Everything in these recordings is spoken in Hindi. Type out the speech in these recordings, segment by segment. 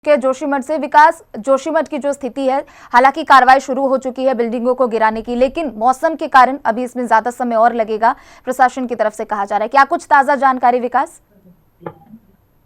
के जोशीमठ से विकास, जोशीमठ की जो स्थिति है, हालांकि कार्रवाई शुरू हो चुकी है बिल्डिंगों को गिराने की, लेकिन मौसम के कारण अभी इसमें ज्यादा समय और लगेगा, प्रशासन की तरफ से कहा जा रहा है। क्या कुछ ताजा जानकारी विकास?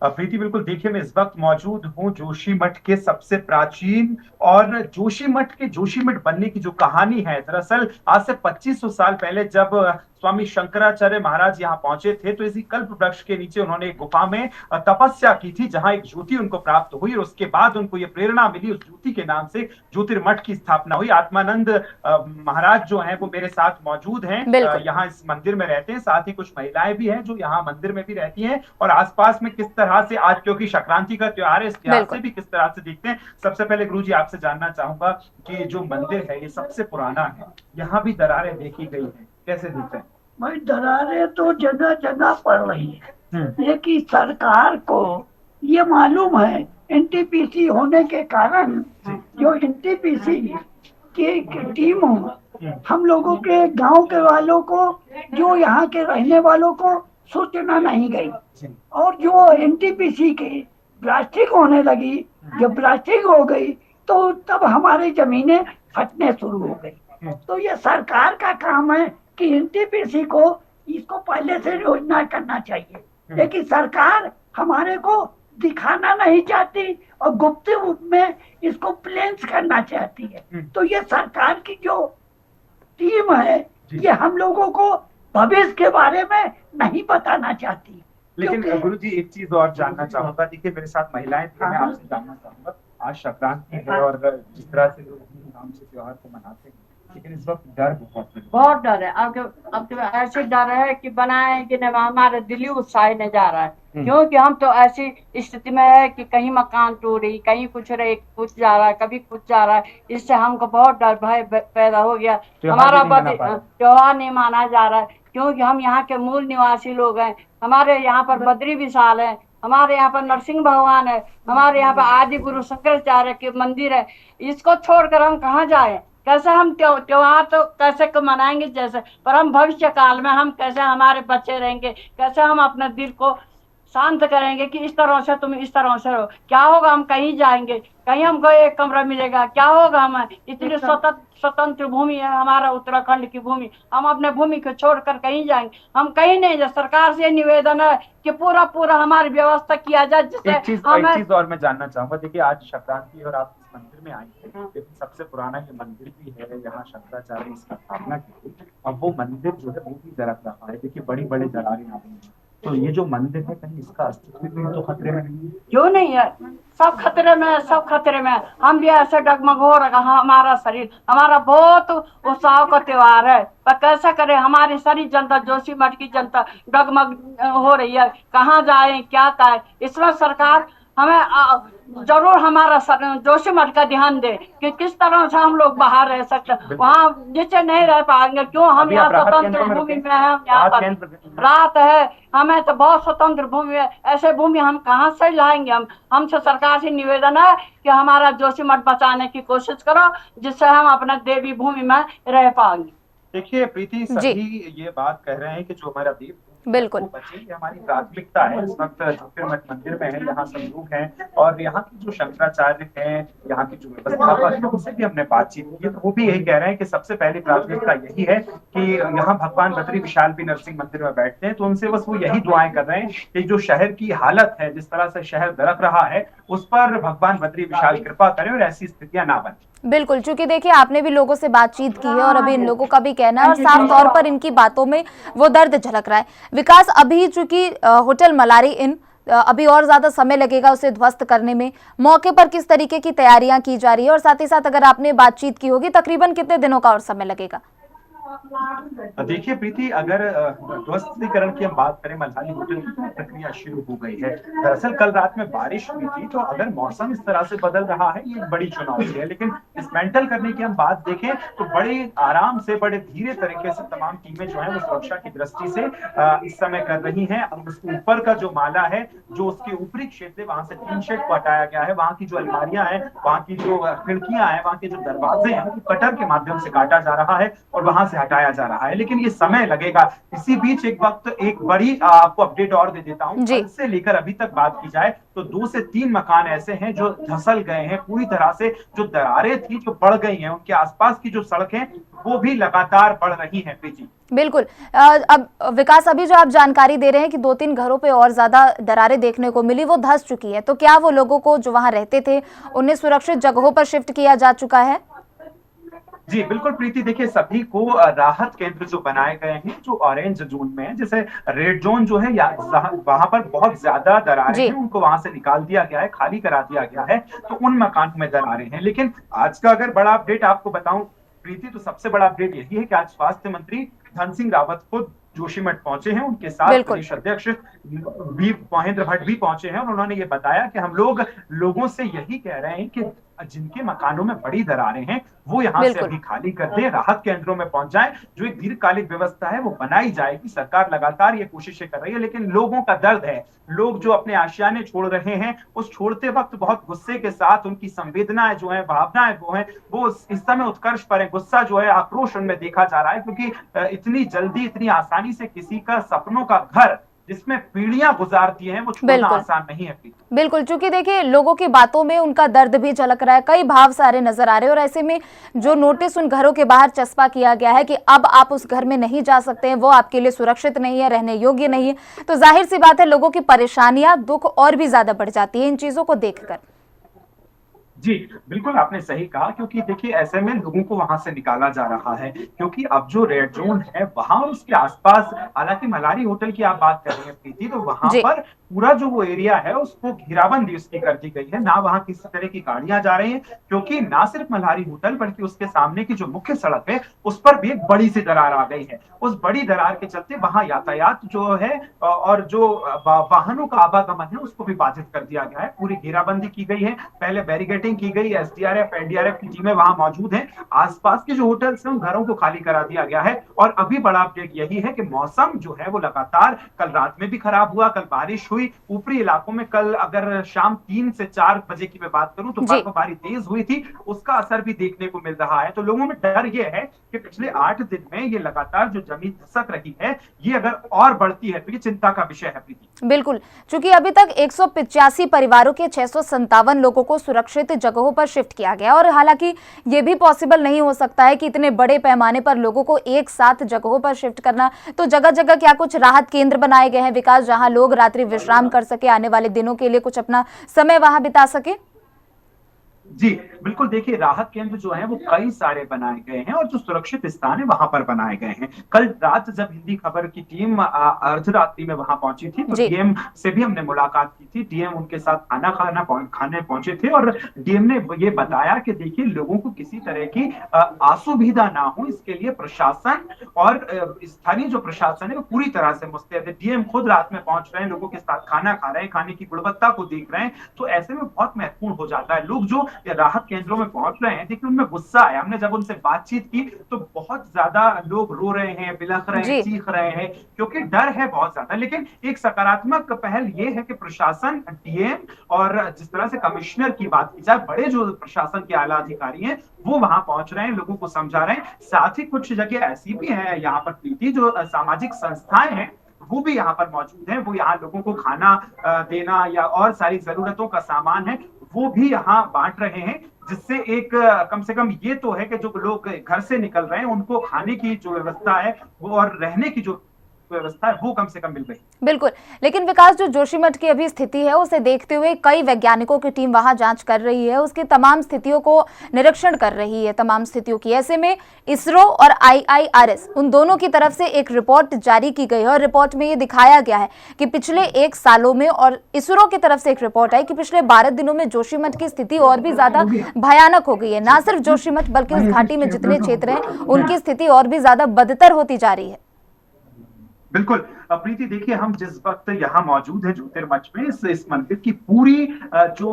प्रीति, बिल्कुल। देखिए, मैं इस वक्त मौजूद हूँ जोशीमठ के सबसे प्राचीन और जोशीमठ के जोशीमठ बनने की जो कहानी है, दरअसल आज से 2500 साल पहले जब स्वामी शंकराचार्य महाराज यहाँ पहुंचे थे, तो इसी कल्प वृक्ष के नीचे उन्होंने एक गुफा में तपस्या की थी, जहां एक ज्योति उनको प्राप्त हुई और उसके बाद उनको ये प्रेरणा मिली। उस ज्योति के नाम से ज्योतिर्मठ की स्थापना हुई। आत्मानंद महाराज जो हैं वो मेरे साथ मौजूद हैं, यहाँ इस मंदिर में रहते हैं। साथ ही कुछ महिलाएं भी हैं जो यहाँ मंदिर में भी रहती हैं। और आसपास में किस तरह से आज, क्योंकि संक्रांति का त्योहार है, इस त्योहार से भी किस तरह से देखते हैं। सबसे पहले गुरु जी आपसे जानना चाहूंगा कि जो मंदिर है ये सबसे पुराना है, यहाँ भी दरारें देखी गई है, कैसे देखते हैं? भाई, दरारें तो जगह जगह पड़ रही है, लेकिन सरकार को ये मालूम है एनटीपीसी होने के कारण, जो एनटीपीसी की टीम हम लोगों के गांव के वालों को, जो यहाँ के रहने वालों को सूचना नहीं गई। और जो एनटीपीसी के ब्लास्टिंग होने लगी, जब ब्लास्टिंग हो गई तो तब हमारी जमीनें फटने शुरू हो गई। तो ये सरकार का काम है कि एनटीपीसी को इसको पहले से योजना करना चाहिए, लेकिन सरकार हमारे को दिखाना नहीं चाहती और गुप्त रूप में इसको प्लेन्स करना चाहती है। तो ये सरकार की जो टीम है, ये हम लोगों को भविष्य के बारे में नहीं बताना चाहती। लेकिन गुरु जी, एक चीज और जानना चाहूंगा। देखिए, मेरे साथ महिलाएं थी, मैं आपसे जानना चाहूंगा, आज संक्रांति है और जिस तरह से लोग धूमधाम से त्योहार को मनाते हैं, लेकिन इस वक्त डर बहुत डर है। अब ऐसे डर है कि बनाए कि नहीं, हमारे दिली उत्साह नहीं जा रहा है, क्योंकि हम तो ऐसी स्थिति में है कि कहीं मकान टूटी, कहीं कुछ जा रहा है, कभी कुछ जा रहा है। इससे हमको बहुत डर भय पैदा हो गया। हमारा त्योहार नहीं माना जा रहा है, क्योंकि हम यहाँ के मूल निवासी लोग हैं। हमारे यहाँ पर बद्री विशाल है, हमारे यहाँ पर नरसिंह भगवान है, हमारे यहाँ पर आदि गुरु शंकराचार्य के मंदिर है। इसको छोड़कर हम कहाँ जाए? कैसे हम त्योहार तो कैसे मनाएंगे जैसे, पर हम भविष्य काल में हम कैसे हमारे बच्चे रहेंगे, कैसे हम अपने दिल को शांत करेंगे कि इस तरह से तुम इस तरह से रहो। क्या होगा? हम कहीं जाएंगे, कहीं हमको एक कमरा मिलेगा, क्या होगा? हमें इतनी स्वतंत्र भूमि है हमारा उत्तराखंड की भूमि, हम अपने भूमि को छोड़कर कहीं जाएंगे? हम कहीं नहीं जा। सरकार से निवेदन है कि पूरा हमारी व्यवस्था किया जाए, जिससे एक चीज और मैं जानना चाहूंगा। देखिए, आज संक्रांति और आप इस मंदिर में आए थे, लेकिन सबसे पुराना ये मंदिर भी है, यहाँ शंकराचार्य ने इसकी स्थापना की थी। अब वो मंदिर जो है वो भी दरक रहा है। देखिए, बड़ी बड़ी दरारें आ रही हैं, तो ये जो मंदिर है, कहीं इसका अस्तित्व भी तो खतरे में नहीं है? क्यों नहीं है? सब खतरे में, सब खतरे में। हम भी ऐसे डगमग हो रहा, हमारा शरीर, हमारा बहुत उत्साह का त्योहार है, पर कैसा करे? हमारी सारी जनता, जोशीमठ की जनता डगमग हो रही है, कहाँ जाए, क्या करें? इसमें सरकार हमें जरूर हमारा जोशीमठ का ध्यान दे कि किस तरह से हम लोग बाहर रह सकते। वहाँ नीचे नहीं रह पाएंगे, क्यों? हम यहाँ स्वतंत्र भूमि में है, हम यहाँ पर रात है, हमें तो बहुत स्वतंत्र भूमि है। ऐसे भूमि हम कहाँ से लाएंगे? हमसे सरकार से निवेदन है कि हमारा जोशीमठ बचाने की कोशिश करो, जिससे हम अपने देवी भूमि में रह पाएंगे। देखिए प्रीति, सभी ये बात कह रहे हैं कि जो हमारा देव बिल्कुल बचे, ये हमारी प्राथमिकता है। इस वक्त ज्योतिर्मठ मंदिर में है, यहाँ सब लोग हैं, और यहाँ की जो शंकराचार्य हैं, यहाँ की जो व्यवस्थापक है, उनसे भी हमने बातचीत की, तो वो भी यही कह रहे हैं कि सबसे पहली प्राथमिकता यही है कि यहाँ भगवान बद्री विशाल भी नरसिंह मंदिर में बैठते हैं, तो उनसे बस वो यही दुआएं कर रहे हैं कि जो शहर की हालत है, जिस तरह से शहर दरक रहा है, उस पर भगवान बद्री विशाल कृपा करें और ऐसी स्थितियां ना बने। बिल्कुल, चूंकि देखिए आपने भी लोगों से बातचीत की है और अभी इन लोगों का भी कहना है और साफ तौर पर इनकी बातों में वो दर्द झलक रहा है। विकास, अभी चूंकि होटल मलारी इन अभी और ज्यादा समय लगेगा उसे ध्वस्त करने में, मौके पर किस तरीके की तैयारियां की जा रही है, और साथ ही साथ अगर आपने बातचीत की होगी, तकरीबन कितने दिनों का और समय लगेगा? देखिए प्रीति, अगर ध्वस्तीकरण की हम बात करें, मल्हानी होटल की प्रक्रिया शुरू हो गई है। दरअसल कल रात में बारिश हुई थी, तो अगर मौसम इस तरह से बदल रहा है, ये एक बड़ी चुनौती है। लेकिन डिसमेंटल करने की हम बात देखें तो बड़े आराम से, बड़े धीरे तरीके से तमाम टीमें जो है वो सुरक्षा की दृष्टि से इस समय कर रही हैं। अब उसके ऊपर का जो माला है, जो उसके ऊपरी क्षेत्र है, वहां से टीन शेड को हटाया गया है। वहां की जो अलमारियां हैं, वहां की जो खिड़कियां हैं, वहां के जो दरवाजे हैं, वो कटर के माध्यम से काटा जा रहा है और वहां से हटाया जा रहा है, लेकिन ये समय लगेगा। इसी बीच एक वक्त एक बड़ी आपको अपडेट और दे देता हूँ। जी। कल से लेकर अभी तक बात की जाए तो 2 से 3 मकान ऐसे हैं जो धंसल गए हैं पूरी तरह से। जो दरारें थी जो बढ़ गई हैं, उनके आसपास की जो सड़कें वो भी लगातार बढ़ रही हैं। प्रीति, बिल्कुल। अब विकास, अभी जो आप जानकारी दे रहे हैं कि 2-3 घरों पे और ज्यादा दरारें देखने को मिली, वो धंस चुकी है, तो क्या वो लोगों को जो वहां रहते थे उन्हें सुरक्षित जगहों पर शिफ्ट किया जा चुका है? जी बिल्कुल प्रीति, देखिए सभी को राहत केंद्र जो बनाए गए हैं जो ऑरेंज जोन में है, जैसे रेड जोन जो है वहां पर बहुत ज्यादा दरारें जी। हैं, उनको वहां से निकाल दिया गया है, खाली करा दिया गया है, तो उन मकानों में दरारें हैं। लेकिन आज का अगर बड़ा अपडेट आपको बताऊं प्रीति, तो सबसे बड़ा अपडेट यही है कि आज स्वास्थ्य मंत्री धन सिंह रावत खुद जोशीमठ पहुंचे हैं। उनके साथ प्रदेश अध्यक्ष भी महेंद्र भट्ट भी पहुंचे हैं और उन्होंने ये बताया कि हम लोगों से यही कह रहे हैं कि जिनके मकानों में बड़ी दरारें हैं वो यहाँ से अभी खाली कर दें, राहत केंद्रों में पहुंच जाएं। जो एक दीर्घकालिक व्यवस्था है वो बनाई जाएगी। सरकार लगातार ये कोशिशें कर रही है, लेकिन लोगों का दर्द है। लोग जो अपने आशियाने छोड़ रहे हैं, उस छोड़ते वक्त बहुत गुस्से के साथ उनकी संवेदनाएं जो है, भावनाएं वो इस समय उत्कर्ष पर है। गुस्सा जो है, आक्रोश उनमें देखा जा रहा है, क्योंकि इतनी जल्दी इतनी आसानी से किसी का सपनों का घर जिसमें पीढ़ियां गुजारती हैं वो छोड़ना आसान नहीं है। बिल्कुल, चूंकि देखिए लोगों की बातों में उनका दर्द भी झलक रहा है, कई भाव सारे नजर आ रहे हैं, और ऐसे में जो नोटिस उन घरों के बाहर चस्पा किया गया है कि अब आप उस घर में नहीं जा सकते हैं, वो आपके लिए सुरक्षित नहीं है, रहने योग्य नहीं है, तो जाहिर सी बात है लोगों की परेशानियां, दुख और भी ज्यादा बढ़ जाती है इन चीजों को देखकर। जी बिल्कुल, आपने सही कहा, क्योंकि देखिए ऐसे में लोगों को वहां से निकाला जा रहा है, क्योंकि अब जो रेड जोन है वहां उसके आसपास, हालांकि मलारी होटल की आप बात कर रही हैं प्रीति, तो वहां पर पूरा जो वो एरिया है उसको घेराबंदी उसकी कर दी गई है। ना वहां किसी तरह की गाड़ियां जा रही हैं, क्योंकि ना सिर्फ मल्हारी होटल बल्कि उसके सामने की जो मुख्य सड़क है उस पर भी एक बड़ी सी दरार आ गई है। उस बड़ी दरार के चलते वहां यातायात जो है और जो वाहनों का आवागमन है उसको भी बाधित कर दिया गया है। पूरी घेराबंदी की गई है, पहले बैरिकेडिंग की गई, एसडीआरएफ एनडीआरएफ की टीमें वहां मौजूद हैं। आसपास के जो होटल्स हैं उन घरों को खाली करा दिया गया है। और अभी बड़ा अपडेट यही है कि मौसम जो है वो लगातार कल रात में भी खराब हुआ, कल बारिश हुई ऊपरी इलाकों में। कल अगर शाम 3 से 4 बजे की मैं बात करूं तो बर्फबारी तेज हुई थी, उसका असर भी देखने को मिल रहा है। तो लोगों में डर ये है कि पिछले 8 दिन में ये लगातार जो जमीन धसक रही है ये अगर और बढ़ती है तो ये चिंता का विषय है प्रीति। बिल्कुल, चूंकि अभी तक 185 परिवारों के 657 लोगों को सुरक्षित जगहों पर शिफ्ट किया गया, और हालांकि ये भी पॉसिबल नहीं हो सकता है कि इतने बड़े पैमाने पर लोगों को एक साथ जगहों पर शिफ्ट करना, तो जगह जगह क्या कुछ राहत केंद्र बनाए गए हैं विकास, जहां लोग रात्रि विश्राम कर सके, आने वाले दिनों के लिए कुछ अपना समय वहां बिता सके? जी बिल्कुल, देखिए राहत केंद्र जो है वो कई सारे बनाए गए हैं और जो सुरक्षित स्थान है वहां पर बनाए गए हैं। कल रात जब हिंदी खबर की टीम अर्धरात्रि में वहां पहुंची थी तो डीएम से भी हमने मुलाकात की थी। डीएम उनके साथ खाने पहुंचे थे और डीएम ने ये बताया कि देखिए लोगों को किसी तरह की असुविधा ना हो, इसके लिए प्रशासन और स्थानीय जो प्रशासन है वो पूरी तरह से मुस्तैद है। डीएम खुद रात में पहुंच रहे हैं, लोगों के साथ खाना खा रहे हैं, खाने की गुणवत्ता को देख रहे हैं। तो ऐसे में बहुत महत्वपूर्ण हो जाता है। लोग जो राहत केंद्रों में पहुंच रहे हैं, देखिए उनमें गुस्सा आया। हमने जब उनसे बातचीत की तो बहुत ज्यादा लोग रो रहे हैं, बिलख रहे हैं, चीख रहे हैं, क्योंकि डर है बहुत ज्यादा। लेकिन एक सकारात्मक पहल ये है कि प्रशासन, डीएम और जिस तरह से कमिश्नर की बात की जाए, बड़े जो प्रशासन के आला अधिकारी हैं वो वहां पहुंच रहे हैं, लोगों को समझा रहे हैं। साथ ही कुछ जगह ऐसी भी है यहाँ पर प्रीति, जो सामाजिक संस्थाएं हैं वो भी यहाँ पर मौजूद हैं। वो यहाँ लोगों को खाना देना या और सारी जरूरतों का सामान है वो भी यहाँ बांट रहे हैं, जिससे एक कम से कम ये तो है कि जो लोग घर से निकल रहे हैं उनको खाने की जो व्यवस्था है वो और रहने की जो व्यवस्था है वो कम से कम मिल रही। बिल्कुल, लेकिन विकास, जो जोशीमठ की अभी स्थिति है उसे देखते हुए कई वैज्ञानिकों की टीम वहां जांच कर रही है, उसकी तमाम स्थितियों को निरीक्षण कर रही है, तमाम स्थितियों की। ऐसे में इसरो और IIRS उन दोनों की तरफ से एक रिपोर्ट जारी की गई है और रिपोर्ट में ये दिखाया गया है कि पिछले 1 सालों में, और इसरो की तरफ से एक रिपोर्ट है कि पिछले 12 दिनों में जोशीमठ की स्थिति और भी ज्यादा भयानक हो गई है। ना सिर्फ जोशीमठ बल्कि उस घाटी में जितने क्षेत्र हैं उनकी स्थिति और भी ज्यादा बदतर होती जा रही है। बिल्कुल, प्रीति देखिए, हम जिस वक्त यहाँ मौजूद है ज्योतिर्मठ में, इस मंदिर की पूरी जो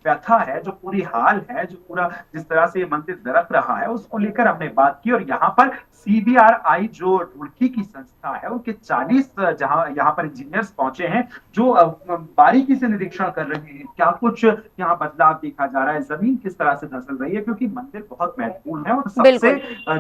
व्यथा है, जो पूरी हाल है, जो पूरा जिस तरह से ये मंदिर दरक रहा है, उसको लेकर हमने बात की। और यहाँ पर CBRI जो रुड़की की संस्था है, उनके 40 जहाँ यहाँ पर इंजीनियर्स पहुंचे हैं, जो बारीकी से निरीक्षण कर रहे हैं क्या कुछ यहाँ बदलाव देखा जा रहा है, जमीन किस तरह से धंसल रही है, क्योंकि मंदिर बहुत महत्वपूर्ण है। और सबसे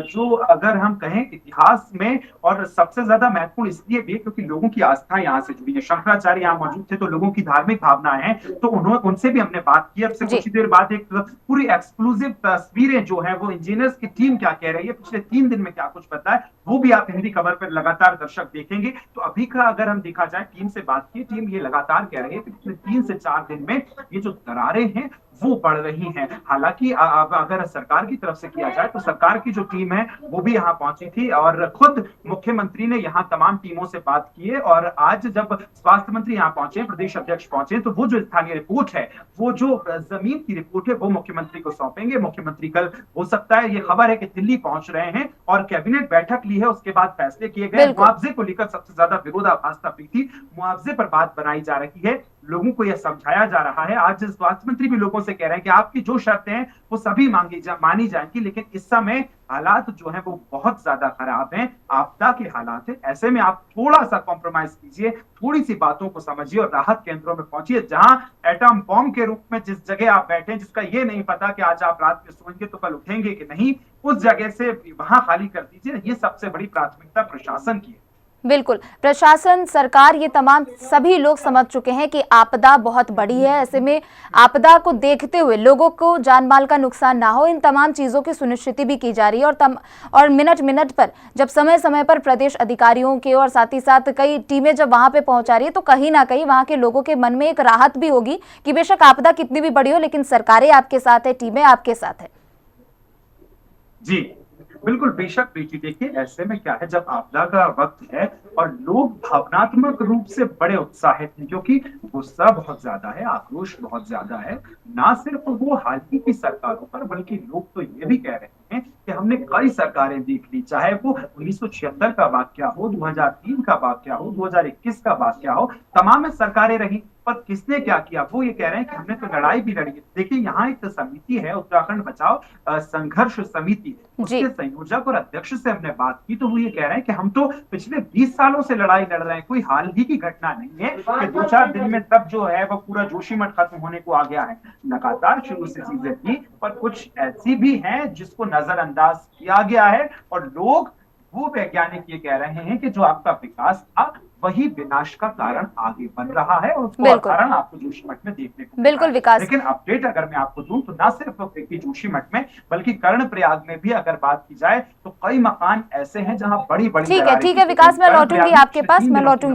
जो अगर हम कहें इतिहास में, और सबसे ज्यादा महत्वपूर्ण इसलिए भी क्योंकि लोगों की आस्था यहाँ से जुड़ी है। शंकराचार्य यहाँ मौजूद थे, तो लोगों की धार्मिक भावनाएं हैं, तो उनसे भी हमने बात की। अब से कुछ ही देर बाद एक पूरी एक्सक्लूसिव तस्वीरें जो है, वो इंजीनियर्स की टीम क्या कह रही है, पिछले 3 दिन में क्या कुछ पता है, वो भी आप हिंदी खबर पर लगातार दर्शक देखेंगे। तो अभी का अगर हम देखा जाए, टीम से बात की, टीम ये लगातार कह रही है कि पिछले 3 से 4 दिन में ये जो दरारें हैं वो बढ़ रही हैं। हालांकि अब अगर सरकार की तरफ से किया जाए, तो सरकार की जो टीम है वो भी यहाँ पहुंची थी, और खुद मुख्यमंत्री ने यहाँ तमाम टीमों से बात की है। और आज जब स्वास्थ्य मंत्री यहाँ पहुंचे, प्रदेश अध्यक्ष पहुंचे, तो वो जो स्थानीय रिपोर्ट है, वो जो जमीन की रिपोर्ट है, वो मुख्यमंत्री को सौंपेंगे। मुख्यमंत्री कल, हो सकता है, ये खबर है कि दिल्ली पहुंच रहे हैं और कैबिनेट बैठक ली है, उसके बाद फैसले किए गए। मुआवजे को लेकर सबसे ज्यादा विरोधाभास थी, मुआवजे पर बात बनाई जा रही है, लोगों को यह समझाया जा रहा है। आज स्वास्थ्य मंत्री भी लोगों से कह रहे हैं कि आपकी जो शर्तें हैं वो सभी मानी जाएंगी, लेकिन इस समय हालात जो है वो बहुत ज्यादा खराब हैं, आपदा के हालात है। ऐसे में आप थोड़ा सा कॉम्प्रोमाइज कीजिए, थोड़ी सी बातों को समझिए और राहत केंद्रों में पहुंचिए, जहां एटम बॉम्ब के रूप में जिस जगह आप बैठे, जिसका ये नहीं पता कि आज आप रात में सोएंगे तो कल उठेंगे कि नहीं, उस जगह से वहां खाली कर दीजिए। ये सबसे बड़ी प्राथमिकता प्रशासन की है। बिल्कुल, प्रशासन, सरकार, ये तमाम सभी लोग समझ चुके हैं कि आपदा बहुत बड़ी है। ऐसे में आपदा को देखते हुए लोगों को जान माल का नुकसान ना हो, इन तमाम चीज़ों की सुनिश्चित भी की जा रही है। और मिनट मिनट पर जब समय समय पर प्रदेश अधिकारियों के और साथ ही साथ कई टीमें जब वहां पे पहुंचा रही है, तो कहीं ना कहीं वहां के लोगों के मन में एक राहत भी होगी कि बेशक आपदा कितनी भी बड़ी हो, लेकिन सरकारें आपके साथ है, टीमें आपके साथ है। जी बिल्कुल, बेशक प्रीति। देखिए, ऐसे में क्या है, जब आपदा का वक्त है और लोग भावनात्मक रूप से बड़े उत्साहित हैं, क्योंकि गुस्सा बहुत ज्यादा है, आक्रोश बहुत ज्यादा है, ना सिर्फ वो हाल ही की सरकारों पर, बल्कि लोग तो ये भी कह रहे हैं कि हमने कई सरकारें देख ली, चाहे वो 1976 का वाकया हो, 2003 का वाकया हो, 2021 का वाकया हो, तमाम सरकारें रही, पर किसने क्या किया, वो ये कह रहे हैं कि हमने तो लड़ाई भी लड़ी है। देखिए, यहाँ एक समिति है, उत्तराखंड बचाओ संघर्ष समिति, उसके संयोजक और अध्यक्ष से हमने बात की, तो वो ये कह रहे हैं कि हम तो पिछले 20 सालों से लड़ाई लड़ रहे हैं, कोई हाल ही की घटना नहीं है कि 2-4 दिन में तब जो है वो पूरा जोशीमठ खत्म होने को आ गया है। लगातार शुरू से चीजें थी, पर कुछ ऐसी भी हैं जिसको नजरअंदाज किया गया है, और लोग, वो वैज्ञानिक ये कह रहे हैं कि जो आपका विकास था वही विनाश का कारण आगे बन रहा है, और उसका कारण आपको जोशीमठ में देखने को बिल्कुल विकास। लेकिन अपडेट अगर मैं आपको दूं, तो ना सिर्फ जोशीमठ में, बल्कि कर्णप्रयाग में भी अगर बात की जाए, तो कई मकान ऐसे हैं जहां बड़ी बड़ी, ठीक है विकास, मैं लौटूंगी आपके पास, मैं लौटूंगी।